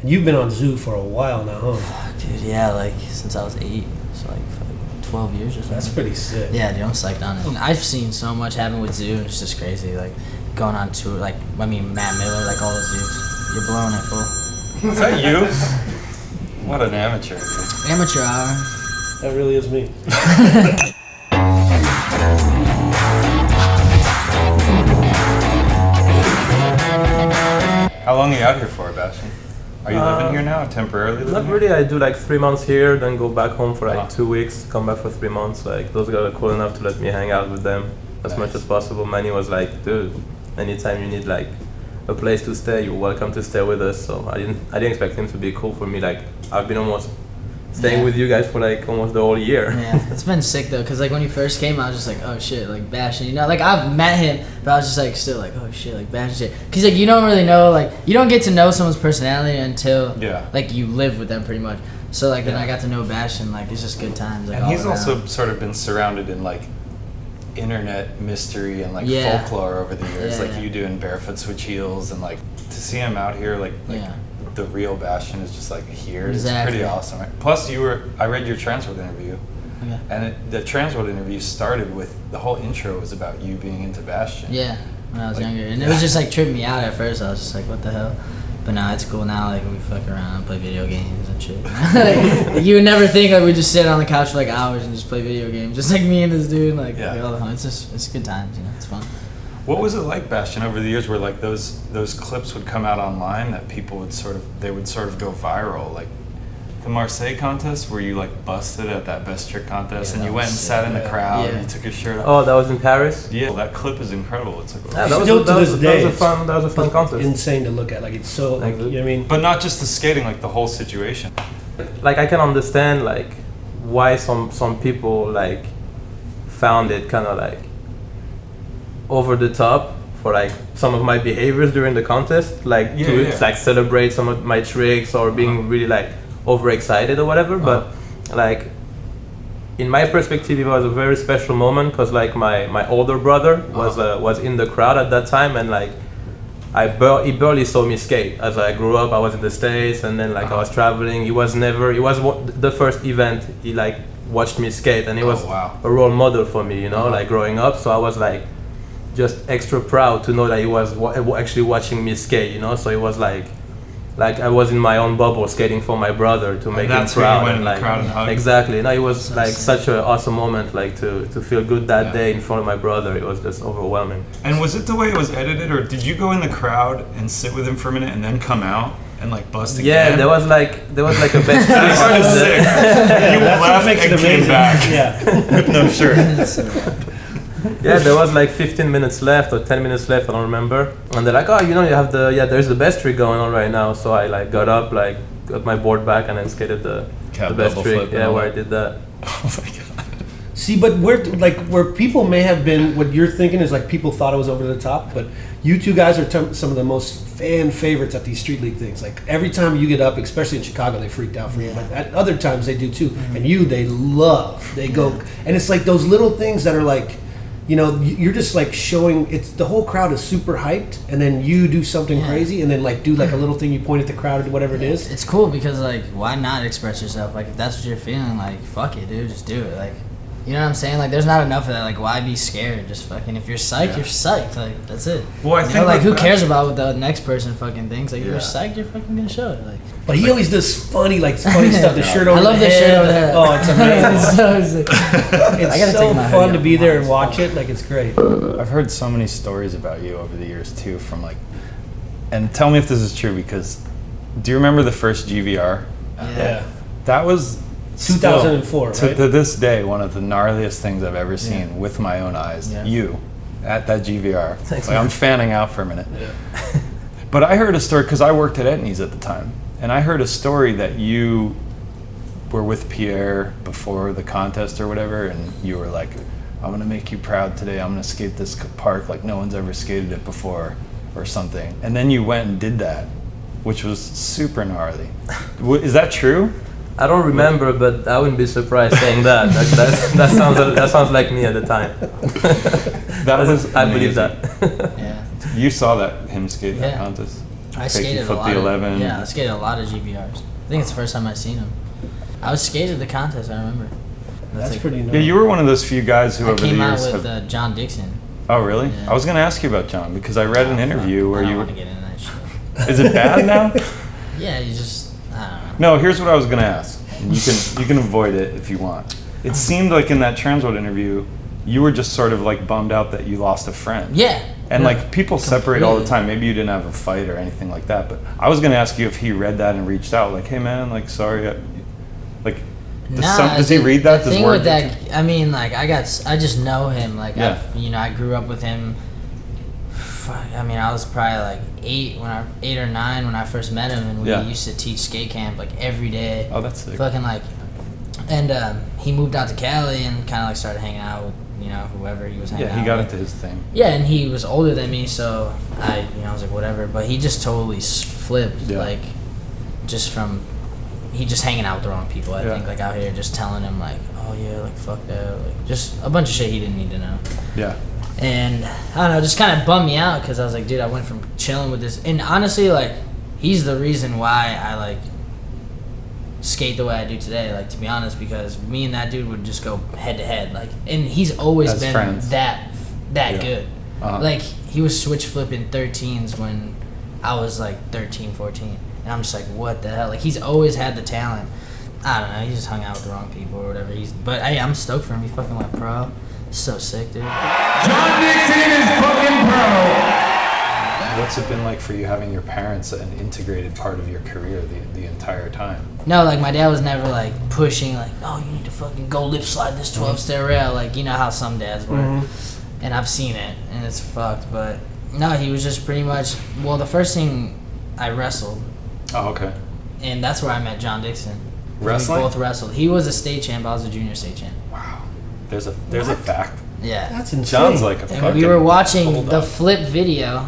And you've been on Zoo for a while now, huh? Fuck, dude, yeah, like since I was 8, so like 12 years or something. That's pretty sick. Yeah, dude, I'm psyched on it. And I've seen so much happen with Zoo, and it's just crazy. Like going on tour, like Matt Miller, like all those dudes. You're blowing it, fool. Is that you? What an amateur. Amateur hour. That really is me. How long are you out here for, Bastien? Are you living here now, temporarily living Not here? really. I do like 3 months here, then go back home for like 2 weeks, come back for 3 months. Like those guys are cool enough to let me hang out with them as much as possible. Manny was like, dude, anytime you need like a place to stay, you're welcome to stay with us. So I didn't expect him to be cool for me. Like I've been almost staying with you guys for like almost the whole year. Yeah, it's been sick though, cause like when you first came, I was just like, oh shit, like Bastien, you know, like I've met him, but I was just like still like, oh shit, like Bastien, cause like you don't really know, like you don't get to know someone's personality until like you live with them pretty much. So like then I got to know Bastien, like it's just good times. Like, and he's also sort of been surrounded in like internet mystery and like folklore over the years, like you doing barefoot switch heels, and like to see him out here, like the real Bastien is just like here. It's pretty awesome. Plus, I read your Transworld interview, and the Transworld interview started with the whole intro was about you being into Bastien. Yeah, when I was younger, and it was just like tripping me out at first. I was just like, what the hell? But now it's cool now. Like we fuck around and play video games and shit. Like, you would never think like we just sit on the couch for like hours and just play video games, just like me and this dude. Like it's good times. You know, it's fun. What was it like, Bastien, over the years where like those clips would come out online that people would sort of go viral, like the Marseille contest where you like busted at that best trick contest and you went and sat in the crowd and you took your shirt off. Oh, that was in Paris? Yeah, that clip is incredible. It's like that was a fun contest. Insane to look at. Like it's so like, you know what I mean? But not just the skating, like the whole situation. Like I can understand like why some people like found it kind of like over the top for like some of my behaviors during the contest, like like celebrate some of my tricks or being really like overexcited or whatever. But like in my perspective, it was a very special moment because like my older brother was in the crowd at that time, and like he barely saw me skate as I grew up. I was in the States, and then like I was traveling. It was the first event he like watched me skate, and he was a role model for me, you know, like growing up. So I was like just extra proud to know that he was actually watching me skate, you know. So it was like I was in my own bubble skating for my brother to make him proud. And like exactly, no, it was like such an awesome moment, like to feel good that day in front of my brother. It was just overwhelming. And was it the way it was edited, or did you go in the crowd and sit with him for a minute and then come out and like bust again? Yeah, there was like a best. That's kind of sick. You left and came back. Yeah, with no shirt. Yeah, there was like 15 minutes left or 10 minutes left, I don't remember. And they're like, oh, you know, you have there's the best trick going on right now. So I like got up, like got my board back, and then skated the best trick. Yeah, where I did that. Oh my god. See, but where people may have been, what you're thinking is like people thought it was over the top, but you two guys are some of the most fan favorites at these street league things. Like every time you get up, especially in Chicago, they freaked out for you. But at other times they do too. Mm-hmm. And they love. They go, and it's like those little things that are like, you know, you're just like showing, it's the whole crowd is super hyped, and then you do something crazy, and then like do like a little thing, you point at the crowd or whatever it is. It's cool because like, why not express yourself? Like if that's what you're feeling, like fuck it, dude, just do it. Like, you know what I'm saying? Like there's not enough of that. Like why be scared? Just fucking, if you're psyched, you're psyched. Like that's it. Well, I think like who cares about what the next person fucking thinks? Like if you're psyched, you're fucking gonna show it. Like. But he always does funny stuff. The shirt over I love the shirt over the head. Oh, it's amazing. It's so fun to be there and watch it. Like it's great. I've heard so many stories about you over the years too, from like, and tell me if this is true, because do you remember the first GvR? Yeah. That was 2004, right? To this day, one of the gnarliest things I've ever seen with my own eyes. Yeah. You at that GvR. Thanks, like, I'm fanning out for a minute. Yeah. But I heard a story, because I worked at Etnies at the time, and I heard a story that you were with Pierre before the contest or whatever, and you were like, I'm going to make you proud today. I'm going to skate this park like no one's ever skated it before or something. And then you went and did that, which was super gnarly. Is that true? I don't remember, but I wouldn't be surprised saying that. That sounds like me at the time. That was I believe that. Yeah. You saw him skate that contest. I skated a flip lot the of 11. Yeah, I skated a lot of GvRs. I think it's the first time I've seen him. I was skated the contest. I remember. That's like, pretty nice. Yeah, you were one of those few guys who I over the came out years with have. Jon Dickson. Oh, really? Yeah. I was going to ask you about John because I read an interview where I you don't were. want to get into that shit. Is it bad now? Yeah, you just I don't know. No, here's what I was going to ask. And you can avoid it if you want. It seemed like in that Transworld interview, you were just sort of like bummed out that you lost a friend. Yeah. And like people separate all the Completely. time. Maybe you didn't have a fight or anything like that. But I was going to ask you if he read that and reached out, like, hey man, like sorry, like. Does he read that? The thing with that, I mean, like I just know him. Like Yeah. I grew up with him. I mean, I was probably like 8 or 9 when I first met him, and we used to teach skate camp like every day. Oh, that's sick. Fucking like, and he moved out to Cali and kind of like started hanging out with whoever he was hanging out with. Yeah, he got into his thing. Yeah, and he was older than me, so I was like whatever. But he just totally flipped, like just from. He just hanging out with the wrong people, I think, like out here just telling him like, oh yeah, like fuck that, like just a bunch of shit he didn't need to know. Yeah. And I don't know, just kind of bummed me out because I was like, dude, I went from chilling with this, and honestly, like, he's the reason why I like skate the way I do today. Like, to be honest, because me and that dude would just go head to head, like, and he's always As been friends. that good. Like, he was switch flipping 13s when I was like 13, 14. And I'm just like, what the hell? Like, he's always had the talent. I don't know. He just hung out with the wrong people or whatever. But hey, I'm stoked for him. He fucking went pro. So sick, dude. Jon Dickson is fucking pro. What's it been like for you having your parents an integrated part of your career the entire time? No, like my dad was never like pushing, like, no, you need to fucking go lip slide this 12-stair rail. Like, you know how some dads were. And I've seen it, and it's fucked. But no, he was just pretty much. Well, the first thing I wrestled. Oh, okay. And that's where I met Jon Dickson. Wrestling? We both wrestled. He was a state champ. I was a junior state champ. Wow. There's a fact. Yeah. That's insane. John's like a And fucking we were watching the bulldog. flip video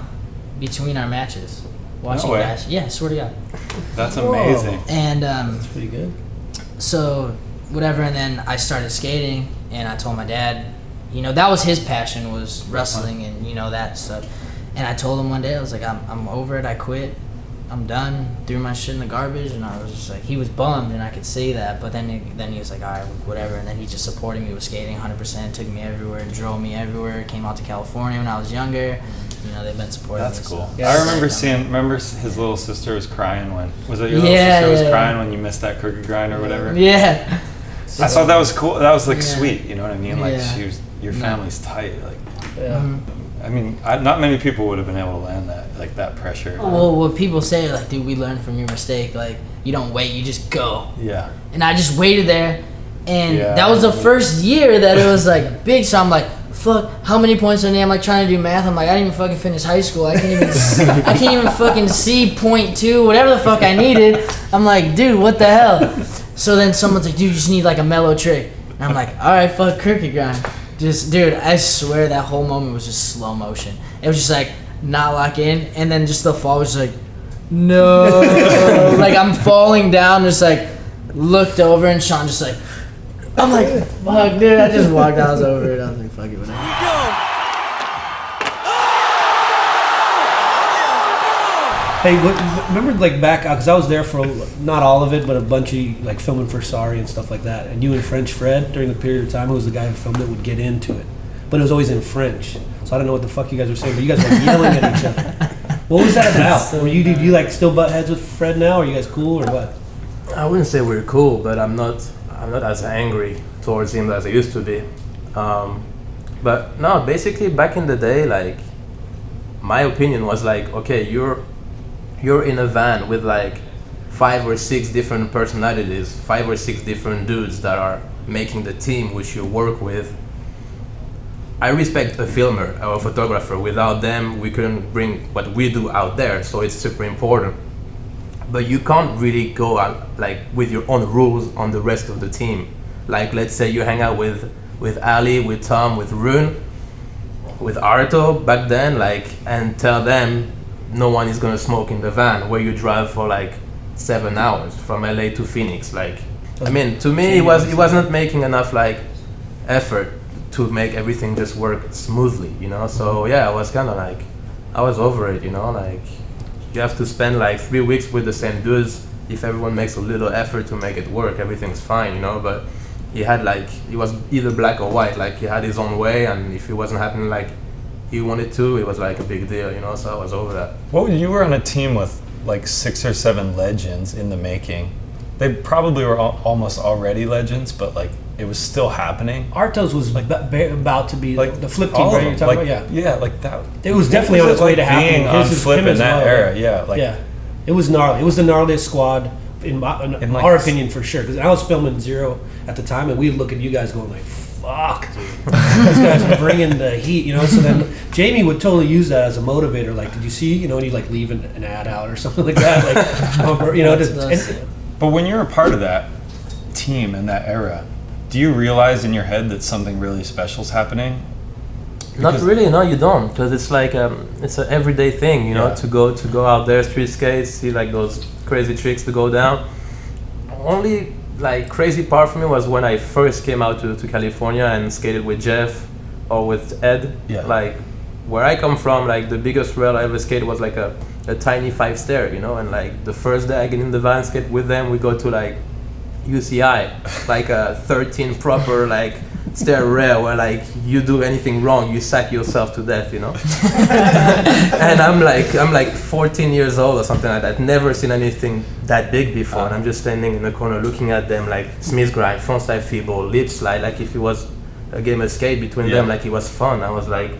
between our matches. Watching way. Bash. Yeah, swear to God. That's amazing. And That's pretty good. so whatever, and then I started skating, and I told my dad, that was his passion, was wrestling and that stuff. And I told him one day, I was like, I'm over it. I quit. I'm done. Threw my shit in the garbage, and I was just like, he was bummed, and I could see that. But then he was like, all right, whatever. And then he just supported me with skating 100%, took me everywhere, drove me everywhere. Came out to California when I was younger. They've been supporting me. That's cool. So. I remember his little sister was crying when, was it your little sister was crying when you missed that crooked grind or whatever? Yeah. I thought that was cool. That was like sweet, you know what I mean? Like your No. family's tight. Like, Yeah. I mean, not many people would have been able to land that, like that pressure. Well, what people say, like, dude, we learned from your mistake. Like, you don't wait, you just go. Yeah. And I just waited there, and Yeah. that was the first year that it was like big. So I'm like, fuck, how many points are there? I'm like trying to do math. I'm like, I didn't even fucking finish high school. I can't even fucking see 0.2, whatever the fuck I needed. I'm like, dude, what the hell? So then someone's like, dude, you just need like a mellow trick. And I'm like, all right, fuck crooked grind. Just, dude, I swear that whole moment was just slow motion. It was just like not lock in, and then just the fall was like, no, like I'm falling down. Just like looked over, and Sean just like, I'm like, fuck, dude. I just walked out. I was over it. I was like, fuck it, whatever. Hey, remember like back, because I was there for not all of it, but a bunch of like filming for Sorry and stuff like that. And you and French Fred, during the period of time, who was the guy who filmed it, would get into it. But it was always in French. So I don't know what the fuck you guys were saying, but you guys were yelling at each other. What was that about? So Do you like still butt heads with Fred now? Are you guys cool or what? I wouldn't say we're cool, but I'm not as angry towards him as I used to be. But no, basically back in the day, like my opinion was like, okay, you're in a van with like 5 or 6 different personalities, 5 or 6 different dudes that are making the team which you work with. I respect a filmer or a photographer. Without them, we couldn't bring what we do out there, so it's super important. But you can't really go out like with your own rules on the rest of the team. Like, let's say you hang out with Ali, with Tom, with Rune, with Arto back then, like, and tell them no one is gonna smoke in the van where you drive for like 7 hours from LA to Phoenix. Like, I mean, to me, it was not making enough like effort to make everything just work smoothly, you know. So yeah, I was kind of like, I was over it, you know, like. you have to spend like 3 weeks with the same dudes. If everyone makes a little effort to make it work, everything's fine, you know. But he was either black or white. Like he had his own way, and if it wasn't happening like he wanted to, it was like a big deal, you know. So I was over that. Well, you were on a team with like 6 or 7 legends in the making. They probably were almost already legends, but like it was still happening. Artos was like about to be like the flip team, right? You're talking about, yeah, like that. It was definitely on its way to happening. Being on Flip in that era, it was gnarly. It was the gnarliest squad in our opinion for sure. Because I was filming Zero at the time, and we'd look at you guys going like, "Fuck, dude, these guys are bringing the heat," you know. So then Jamie would totally use that as a motivator. Like, did you see, you know, and he'd like leave an ad out or something like that, like, you know. But when you're a part of that team in that era, do you realize in your head that something really special is happening? Not really, no, you don't, because it's like it's an everyday thing, you know, to go out there, street skate, see like those crazy tricks to go down. Only like crazy part for me was when I first came out to California and skated with Jeff or with Ed. Yeah. Like where I come from, like the biggest rail I ever skated was like a tiny 5-stair, you know, and like the first day I get in the van skate with them, we go to like UCI, like a 13 proper like stair rail where like you do anything wrong, you sack yourself to death, you know. And I'm like 14 years old or something like that, never seen anything that big before, and I'm just standing in the corner looking at them like Smith grind, front slide feeble, lip slide, like if it was a game of skate between them, like it was fun. I was like,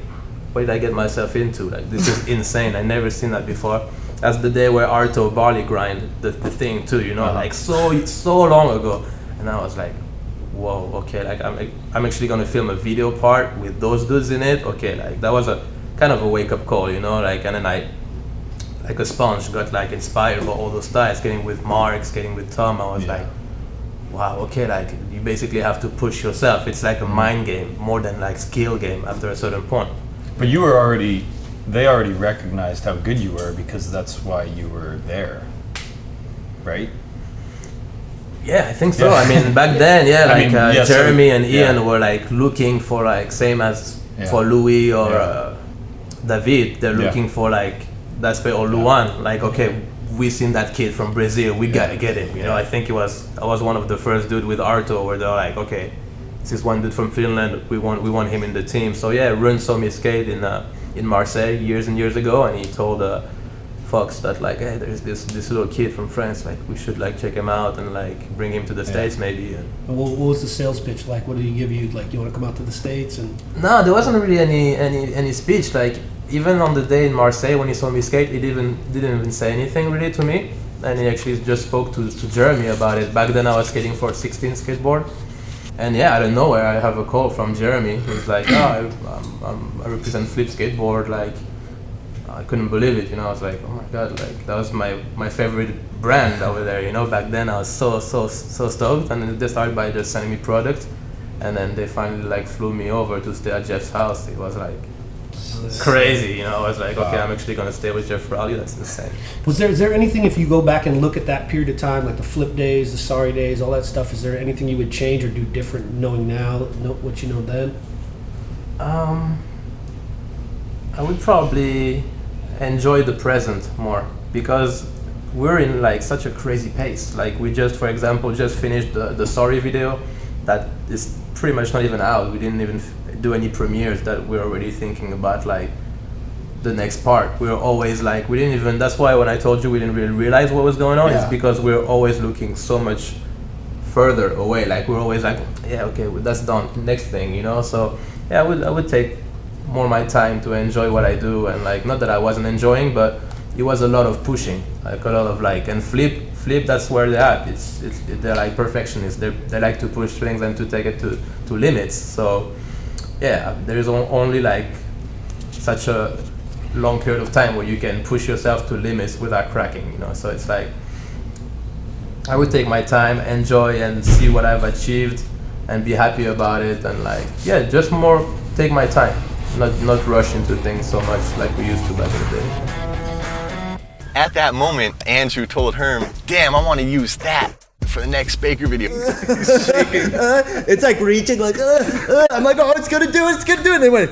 what did I get myself into? Like this is insane. I never seen that before. That's the day where Arto barley grind the thing too, you know, like so long ago. And I was like, whoa, okay, like I'm actually gonna film a video part with those dudes in it. Okay, like that was a kind of a wake up call, you know, like, and then I, like a sponge, got like inspired by all those styles, skating with Mark, skating with Tom. I was like, wow, okay, like you basically have to push yourself. It's like a mind game more than like skill game after a certain point. But you were they already recognized how good you were because that's why you were there, right? Yeah, I think so. I mean, back then, Jeremy and Ian were like looking for like same as for Louis or David. They're looking for like Daspe or Luan. Like, okay, we seen that kid from Brazil. We gotta get him. You know, I think I was one of the first dude with Arto where they're like, okay, this is one dude from Finland. We want him in the team. So yeah, Run saw me skate in Marseille years and years ago, and he told Fox that like, hey, there's this little kid from France, like we should like check him out and like bring him to the States maybe. And what was the sales pitch like? What did he give you? Like, you want to come out to the States? And no, there wasn't really any speech. Like even on the day in Marseille when he saw me skate, he didn't even say anything really to me, and he actually just spoke to Jeremy about it. Back then I was skating for 16 skateboard. And yeah, out of nowhere, I have a call from Jeremy. He's like, "Oh, I represent Flip Skateboard." Like, I couldn't believe it. You know, I was like, "Oh my god!" Like that was my favorite brand over there. You know, back then I was so stoked. And then they started by just sending me products, and then they finally like flew me over to stay at Jeff's house. It was like crazy. You know, I was like, "Okay, I'm actually gonna stay with Jeff Raleigh." That's insane. Is there anything, if you go back and look at that period of time, like the Flip days, the Sorry days, all that stuff, is there anything you would change or do different knowing now, what you know then? I would probably enjoy the present more because we're in like such a crazy pace. Like we just, for example, just finished the Sorry video that is pretty much not even out. We didn't even do any premieres that we're already thinking about like the next part. We're always like, we didn't even, that's why when I told you we didn't really realize what was going on, it's because we're always looking so much further away. Like we're always like, yeah, okay, well, that's done, next thing, you know? So yeah, I would take more my time to enjoy what I do, and like, not that I wasn't enjoying, but it was a lot of pushing, like a lot of like, and Flip, that's where they're at. They're like perfectionists. They like to push things and to take it to limits. So yeah, there is only like such a long period of time where you can push yourself to limits without cracking, you know. So it's like I would take my time, enjoy and see what I've achieved and be happy about it, and like, yeah, just more take my time, not rush into things so much like we used to back in the day. At that moment, Andrew told Herm, damn, I want to use that for the next Baker video. It's like reaching, like, I'm like, oh, it's gonna do it. And they went,